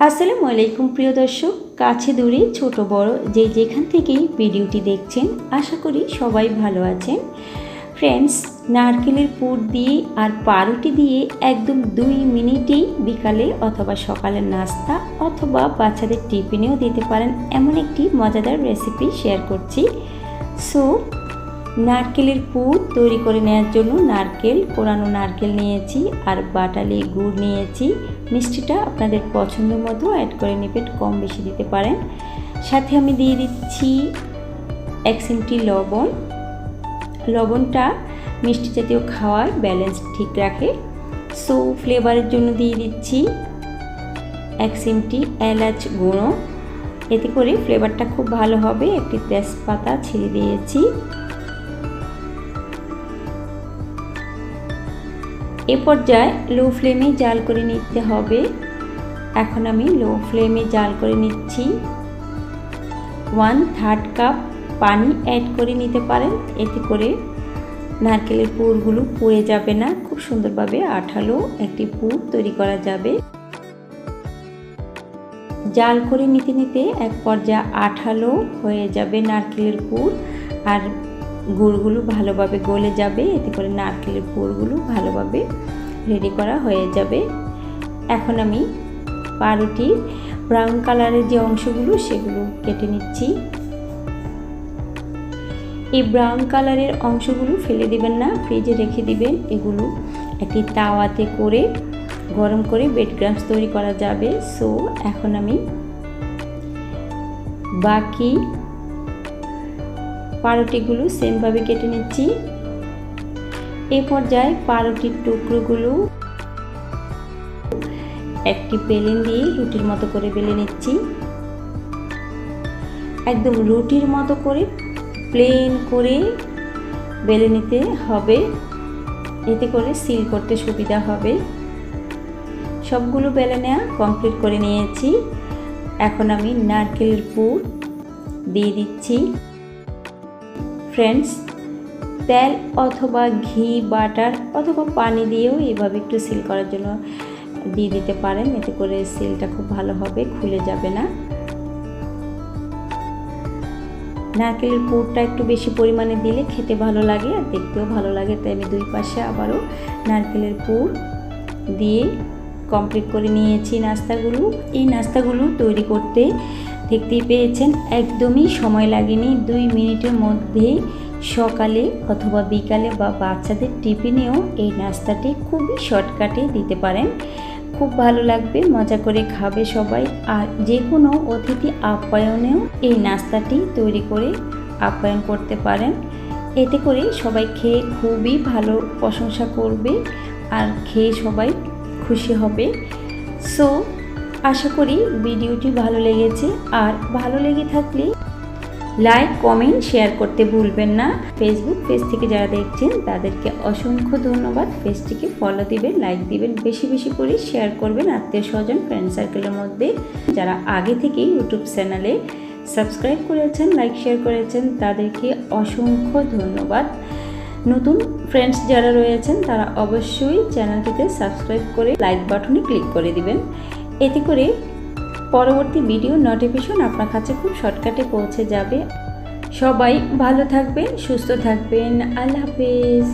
আসসালামু আলাইকুম প্রিয় দর্শক, কাছে দূরে ছোট বড় যে যেখান থেকেই ভিডিওটি দেখছেন, আশা করি সবাই ভালো আছেন। ফ্রেন্ডস, নারকেলের পুর দিয়ে আর পাউরুটি দিয়ে একদম 2 মিনিটেই বিকালে অথবা সকালের নাস্তা অথবা বাচ্চাদের টিফিনেও দিতে পারেন এমন একটি মজাদার রেসিপি শেয়ার করছি। সো নারকেলের পুর তৈরি করে নেওয়ার জন্য কোরানো নারকেল নিয়েছি আর বাটালি গুড় নিয়েছি। মিষ্টিটা আপনাদের পছন্দ মতো অ্যাড করে নেবেন, কম বেশি দিতে পারেন। সাথে আমি দিয়ে দিচ্ছি 1 চিমটি লবণ। লবণটা মিষ্টি জাতীয় খাওয়ার ব্যালেন্স ঠিক রাখে। সো ফ্লেভারের জন্য দিয়ে দিচ্ছি 1 চিমটি এলাচ গুঁড়ো, এতে করে ফ্লেভারটা খুব ভালো হবে। একটি তেজপাতা ছিঁড়ে দিয়েছি। এ পর্যায়ে লো ফ্লেমে জাল করে নিতে হবে। এখন আমি লো ফ্লেমে জাল করে নিচ্ছি। 1/3 কাপ পানি অ্যাড করে নিতে পারেন, এতে করে নারকেলের পুরগুলো পুড়ে যাবে না, খুব সুন্দরভাবে আঠালো একটি পুর তৈরি করা যাবে। জাল করে নিতে নিতে এক পর্যায়ে আঠালো হয়ে যাবে নারকেলের পুর, আর গুড়গুলো ভালোভাবে গলে যাবে, এতে করে নারকেলের পুরগুলো ভালোভাবে রেডি করা হয়ে যাবে। এখন আমি পাউরুটির ব্রাউন কালারের যে অংশগুলো সেগুলো কেটে নিচ্ছি। এই ব্রাউন কালারের অংশগুলো ফেলে দিবেন না, ফ্রিজে রেখে দিবেন। এগুলো একটি তাওয়াতে করে গরম করে ব্রেড ক্রাম্বস তৈরি করা যাবে। সো এখন আমি বাকি পাউরুটিগুলো সেমভাবে কেটে নিচ্ছি। এ পর্যায়ে পাউরুটির টুকরোগুলো একটি বেলুন দিয়ে রুটির মতো করে বেলে নিচ্ছি। একদম রুটির মতো করে প্লেন করে বেলে নিতে হবে, এতে করে সিল করতে সুবিধা হবে। সবগুলো বেলে নেওয়া কমপ্লিট করে নিয়েছি। এখন আমি নারকেলের পুর দিয়ে দিচ্ছি। ফ্রেন্ডস, তেল অথবা ঘি, বাটার অথবা পানি দিয়েও এভাবে একটু সিল করার জন্য দিয়ে দিতে পারেন, এতে করে সিলটা খুব ভালো হবে, খুলে যাবে না। নারকেলের পুরটা একটু বেশি পরিমাণে দিলে খেতে ভালো লাগে আর দেখতেও ভালো লাগে, তাই আমি 2 পাশে আবারও নারকেলের পুর দিয়ে কমপ্লিট করে নিয়েছি নাস্তাগুলো। এই নাস্তাগুলো তৈরি করতে দেখতেই পেয়েছেন একদমই সময় লাগেনি, 2 মিনিটের মধ্যে সকালে অথবা বিকালে বা বাচ্চাদের টিফিনেও এই নাস্তাটি খুবই শর্টকাটে দিতে পারেন। খুব ভালো লাগবে, মজা করে খাবে সবাই। আর যে কোনো অতিথি আপ্যায়নেও এই নাস্তাটি তৈরি করে আপ্যায়ন করতে পারেন, এতে করে সবাই খেয়ে খুবই ভালো প্রশংসা করবে আর খেয়ে সবাই খুশি হবে। সো আশা করি ভিডিওটি ভালো লেগেছে, আর ভালো লেগে থাকলে লাইক, কমেন্ট, শেয়ার করতে ভুলবেন না। ফেসবুক পেজ থেকে যারা দেখছেন তাদেরকে অসংখ্য ধন্যবাদ। পেজটিকে ফলো দিবেন, লাইক দিবেন, বেশি বেশি করে শেয়ার করবেন আত্মীয় স্বজন, ফ্রেন্ড সার্কেলের মধ্যে। যারা আগে থেকেই ইউটিউব চ্যানেলে সাবস্ক্রাইব করেছেন, লাইক শেয়ার করেছেন, তাদেরকে অসংখ্য ধন্যবাদ। নতুন ফ্রেন্ডস যারা রয়েছেন তারা অবশ্যই চ্যানেলটিতে সাবস্ক্রাইব করে লাইক বাটনে ক্লিক করে দিবেন, এতে করে পরবর্তী ভিডিও নোটিফিকেশন আপনার কাছে খুব শর্টকাটে পৌঁছে যাবে। সবাই ভালো থাকবেন, সুস্থ থাকবেন। আল্লাহ হাফেজ।